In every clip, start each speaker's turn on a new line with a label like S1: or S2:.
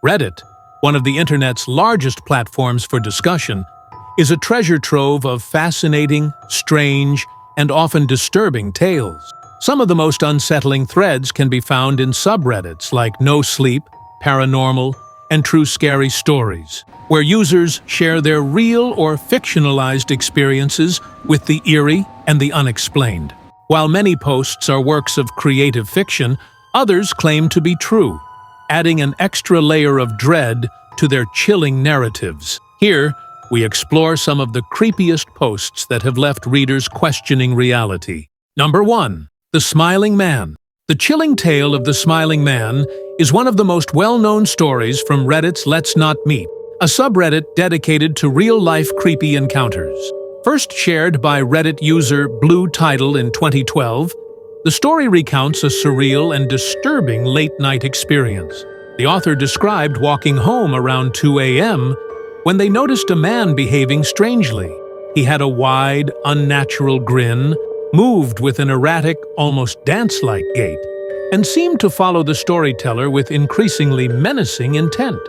S1: Reddit, one of the internet's largest platforms for discussion, is a treasure trove of fascinating, strange, and often disturbing tales. Some of the most unsettling threads can be found in subreddits like NoSleep, Paranormal, and TrueScaryStories, where users share their real or fictionalized experiences with the eerie and the unexplained. While many posts are works of creative fiction, others claim to be true, adding an extra layer of dread to their chilling narratives. Here, we explore some of the creepiest posts that have left readers questioning reality. Number 1. The Smiling Man. The chilling tale of the Smiling Man is one of the most well-known stories from Reddit's LetsNotMeet, a subreddit dedicated to real-life creepy encounters. First shared by Reddit user Blue Tidal in 2012, the story recounts a surreal and disturbing late-night experience. The author described walking home around 2 a.m. when they noticed a man behaving strangely. He had a wide, unnatural grin, moved with an erratic, almost dance-like gait, and seemed to follow the storyteller with increasingly menacing intent.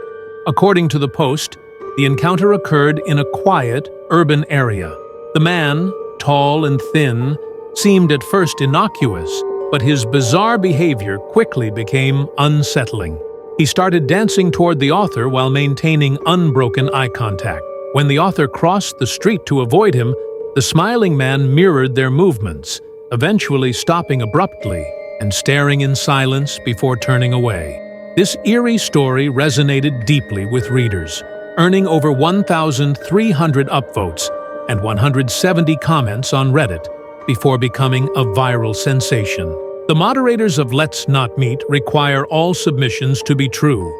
S1: According to the post, the encounter occurred in a quiet, urban area. The man, tall and thin, seemed at first innocuous, but his bizarre behavior quickly became unsettling. He started dancing toward the author while maintaining unbroken eye contact. When the author crossed the street to avoid him, the Smiling Man mirrored their movements, eventually stopping abruptly and staring in silence before turning away. This eerie story resonated deeply with readers, earning over 1,300 upvotes and 170 comments on Reddit before becoming a viral sensation. The moderators of LetsNotMeet require all submissions to be true,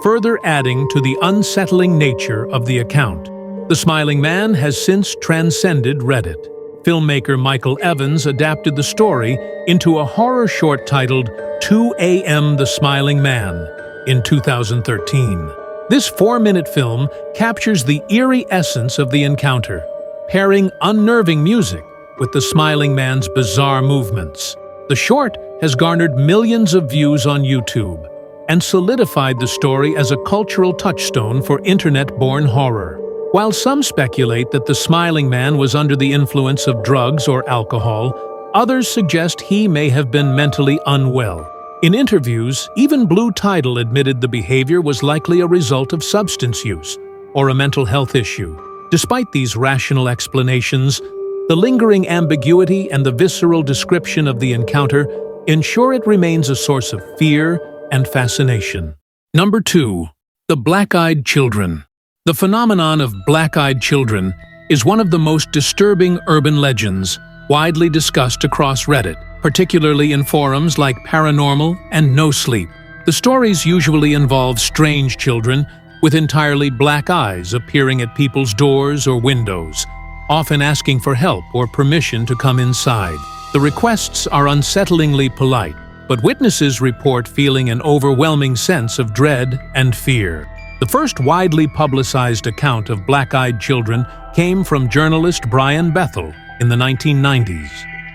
S1: further adding to the unsettling nature of the account. The Smiling Man has since transcended Reddit. Filmmaker Michael Evans adapted the story into a horror short titled 2 A.M. The Smiling Man in 2013. This 4-minute film captures the eerie essence of the encounter, pairing unnerving music with the Smiling Man's bizarre movements. The short has garnered millions of views on YouTube and solidified the story as a cultural touchstone for internet-born horror. While some speculate that the Smiling Man was under the influence of drugs or alcohol, others suggest he may have been mentally unwell. In interviews, even Blue Tidal admitted the behavior was likely a result of substance use or a mental health issue. Despite these rational explanations, the lingering ambiguity and the visceral description of the encounter ensure it remains a source of fear and fascination. Number 2. The Black-Eyed Children. The phenomenon of black-eyed children is one of the most disturbing urban legends widely discussed across Reddit, particularly in forums like Paranormal and NoSleep. The stories usually involve strange children with entirely black eyes appearing at people's doors or windows, often asking for help or permission to come inside. The requests are unsettlingly polite, but witnesses report feeling an overwhelming sense of dread and fear. The first widely publicized account of black-eyed children came from journalist Brian Bethel in the 1990s.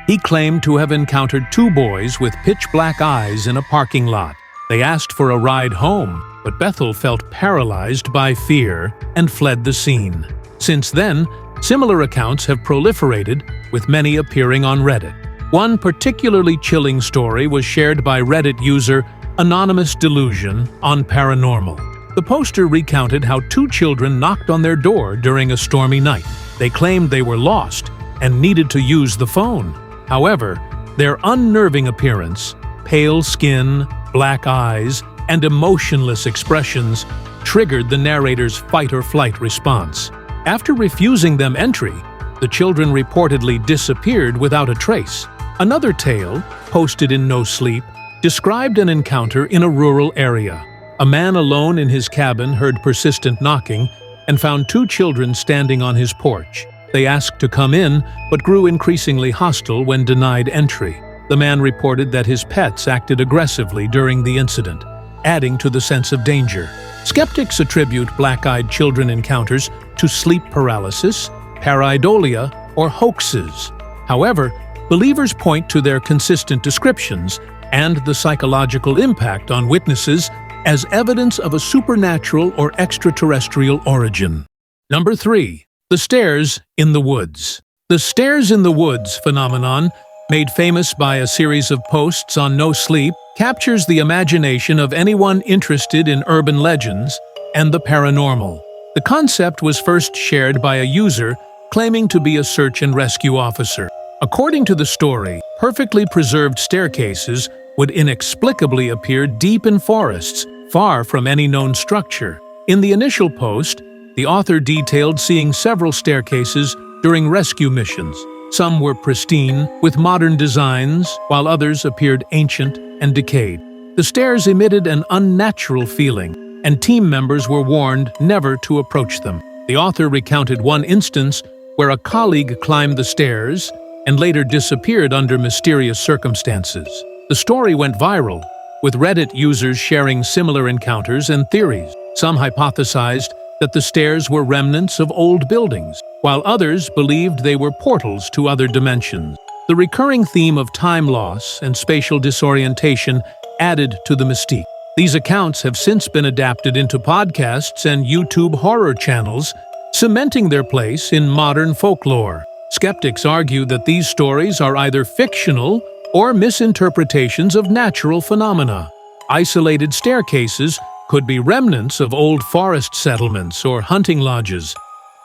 S1: He claimed to have encountered 2 boys with pitch-black eyes in a parking lot. They asked for a ride home, but Bethel felt paralyzed by fear and fled the scene. Since then, similar accounts have proliferated, with many appearing on Reddit. One particularly chilling story was shared by Reddit user Anonymous Delusion on Paranormal. The poster recounted how 2 children knocked on their door during a stormy night. They claimed they were lost and needed to use the phone. However, their unnerving appearance, pale skin, black eyes, and emotionless expressions triggered the narrator's fight-or-flight response. After refusing them entry, the children reportedly disappeared without a trace. Another tale, posted in NoSleep, described an encounter in a rural area. A man alone in his cabin heard persistent knocking and found 2 children standing on his porch. They asked to come in, but grew increasingly hostile when denied entry. The man reported that his pets acted aggressively during the incident, adding to the sense of danger. Skeptics attribute black-eyed children encounters to sleep paralysis, pareidolia, or hoaxes. However, believers point to their consistent descriptions and the psychological impact on witnesses as evidence of a supernatural or extraterrestrial origin. Number 3. The stairs in the woods. The stairs in the woods phenomenon, made famous by a series of posts on NoSleep, captures the imagination of anyone interested in urban legends and the paranormal. The concept was first shared by a user claiming to be a search and rescue officer. According to the story, perfectly preserved staircases would inexplicably appear deep in forests, far from any known structure. In the initial post, the author detailed seeing several staircases during rescue missions. Some were pristine, with modern designs, while others appeared ancient and decayed. The stairs emitted an unnatural feeling, and team members were warned never to approach them. The author recounted one instance where a colleague climbed the stairs and later disappeared under mysterious circumstances. The story went viral, with Reddit users sharing similar encounters and theories. Some hypothesized that the stairs were remnants of old buildings, while others believed they were portals to other dimensions. The recurring theme of time loss and spatial disorientation added to the mystique. These accounts have since been adapted into podcasts and YouTube horror channels, cementing their place in modern folklore. Skeptics argue that these stories are either fictional or misinterpretations of natural phenomena. Isolated staircases could be remnants of old forest settlements or hunting lodges,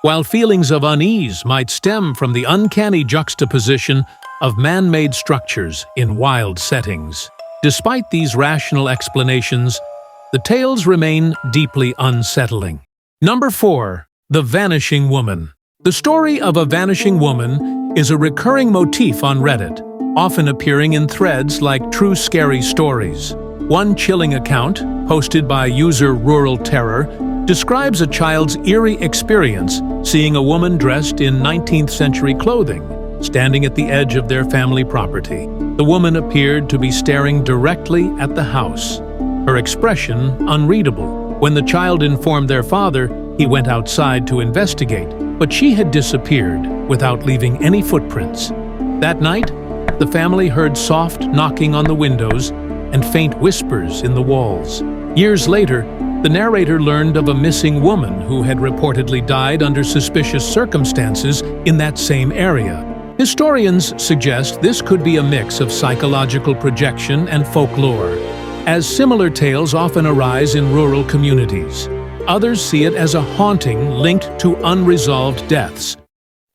S1: while feelings of unease might stem from the uncanny juxtaposition of man-made structures in wild settings. Despite these rational explanations, the tales remain deeply unsettling. Number 4. The Vanishing Woman. The story of a vanishing woman is a recurring motif on Reddit, often appearing in threads like TrueScaryStories. One chilling account, posted by user Rural Terror, describes a child's eerie experience seeing a woman dressed in 19th century clothing, standing at the edge of their family property. The woman appeared to be staring directly at the house, her expression unreadable. When the child informed their father, he went outside to investigate, but she had disappeared without leaving any footprints. That night, the family heard soft knocking on the windows and faint whispers in the walls. Years later, the narrator learned of a missing woman who had reportedly died under suspicious circumstances in that same area. Historians suggest this could be a mix of psychological projection and folklore, as similar tales often arise in rural communities. Others see it as a haunting linked to unresolved deaths.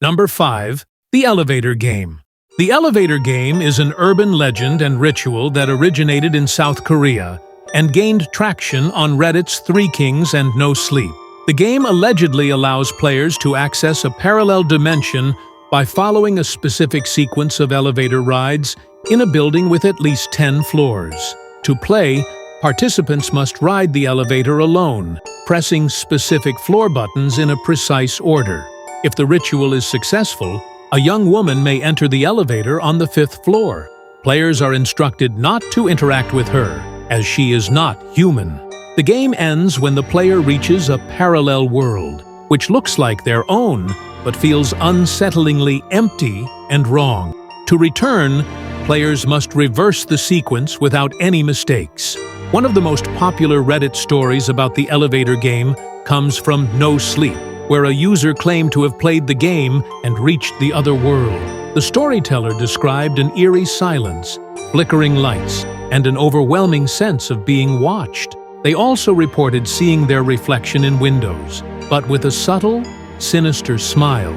S1: Number 5. The Elevator Game. The elevator game is an urban legend and ritual that originated in South Korea and gained traction on Reddit's Three Kings and NoSleep. The game allegedly allows players to access a parallel dimension by following a specific sequence of elevator rides in a building with at least 10 floors. To play, participants must ride the elevator alone, pressing specific floor buttons in a precise order. If the ritual is successful, a young woman may enter the elevator on the 5th floor. Players are instructed not to interact with her, as she is not human. The game ends when the player reaches a parallel world, which looks like their own, but feels unsettlingly empty and wrong. To return, players must reverse the sequence without any mistakes. One of the most popular Reddit stories about the elevator game comes from NoSleep, where a user claimed to have played the game and reached the other world. The storyteller described an eerie silence, flickering lights, and an overwhelming sense of being watched. They also reported seeing their reflection in windows, but with a subtle, sinister smile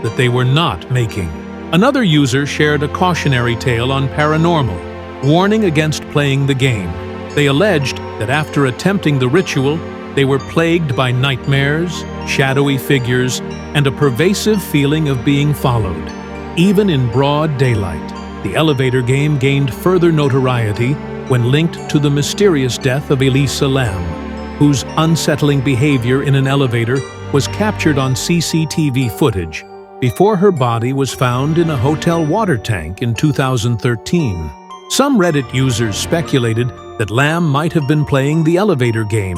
S1: that they were not making. Another user shared a cautionary tale on Paranormal, warning against playing the game. They alleged that after attempting the ritual, they were plagued by nightmares, shadowy figures, and a pervasive feeling of being followed. Even in broad daylight, the elevator game gained further notoriety when linked to the mysterious death of Elisa Lam, whose unsettling behavior in an elevator was captured on CCTV footage before her body was found in a hotel water tank in 2013. Some Reddit users speculated that Lam might have been playing the elevator game,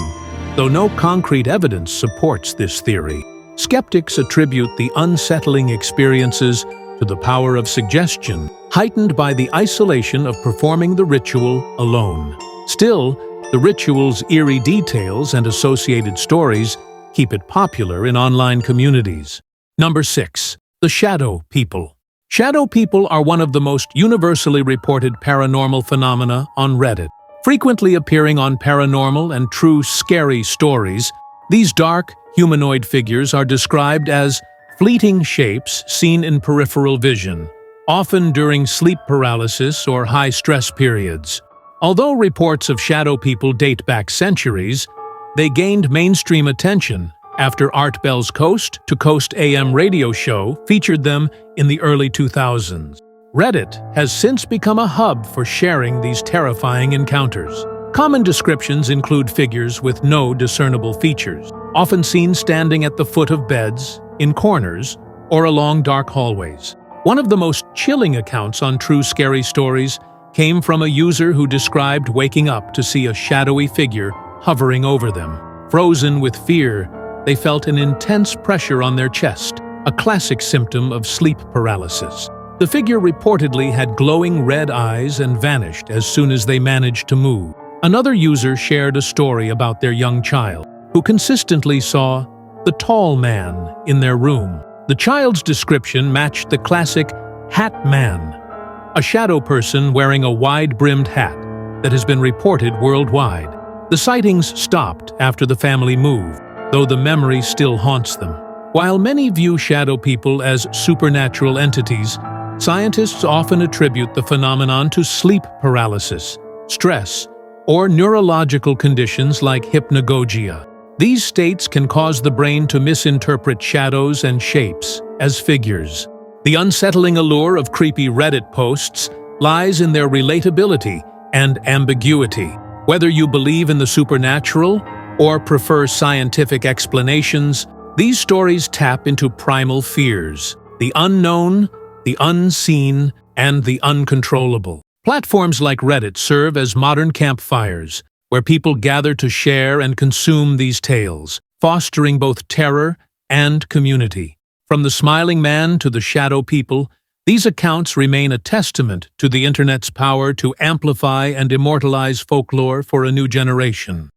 S1: though no concrete evidence supports this theory. Skeptics attribute the unsettling experiences to the power of suggestion, heightened by the isolation of performing the ritual alone. Still, The ritual's eerie details and associated stories keep it popular in online communities. Number 6. The Shadow People. Shadow people are one of the most universally reported paranormal phenomena on Reddit. Frequently appearing on Paranormal and TrueScaryStories, these dark, humanoid figures are described as fleeting shapes seen in peripheral vision, often during sleep paralysis or high-stress periods. Although reports of shadow people date back centuries, they gained mainstream attention after Art Bell's Coast to Coast AM radio show featured them in the early 2000s. Reddit has since become a hub for sharing these terrifying encounters. Common descriptions include figures with no discernible features, often seen standing at the foot of beds, in corners, or along dark hallways. One of the most chilling accounts on TrueScaryStories came from a user who described waking up to see a shadowy figure hovering over them. Frozen with fear, they felt an intense pressure on their chest, a classic symptom of sleep paralysis. The figure reportedly had glowing red eyes and vanished as soon as they managed to move. Another user shared a story about their young child, who consistently saw the tall man in their room. The child's description matched the classic Hat Man, a shadow person wearing a wide-brimmed hat that has been reported worldwide. The sightings stopped after the family moved, though the memory still haunts them. While many view shadow people as supernatural entities, scientists often attribute the phenomenon to sleep paralysis, stress, or neurological conditions like hypnagogia. These states can cause the brain to misinterpret shadows and shapes as figures. The unsettling allure of creepy Reddit posts lies in their relatability and ambiguity. Whether you believe in the supernatural or prefer scientific explanations, these stories tap into primal fears: the unknown, the unseen, and the uncontrollable. Platforms like Reddit serve as modern campfires, where people gather to share and consume these tales, fostering both terror and community. From the smiling man to the shadow people, these accounts remain a testament to the internet's power to amplify and immortalize folklore for a new generation.